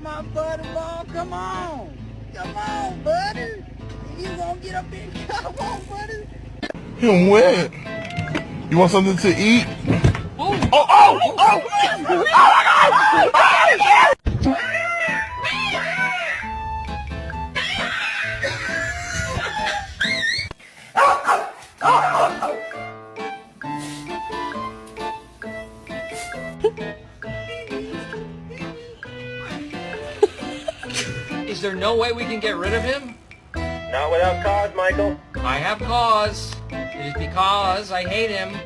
my butterball. Come on. Come on, butter. You gonna get up here? Come on, butter. Him wet. You want something to eat? Oh, oh, oh, oh, oh my God! Oh, is there no way we can get rid of him? Not without cause, Michael. I have cause. It is because I hate him.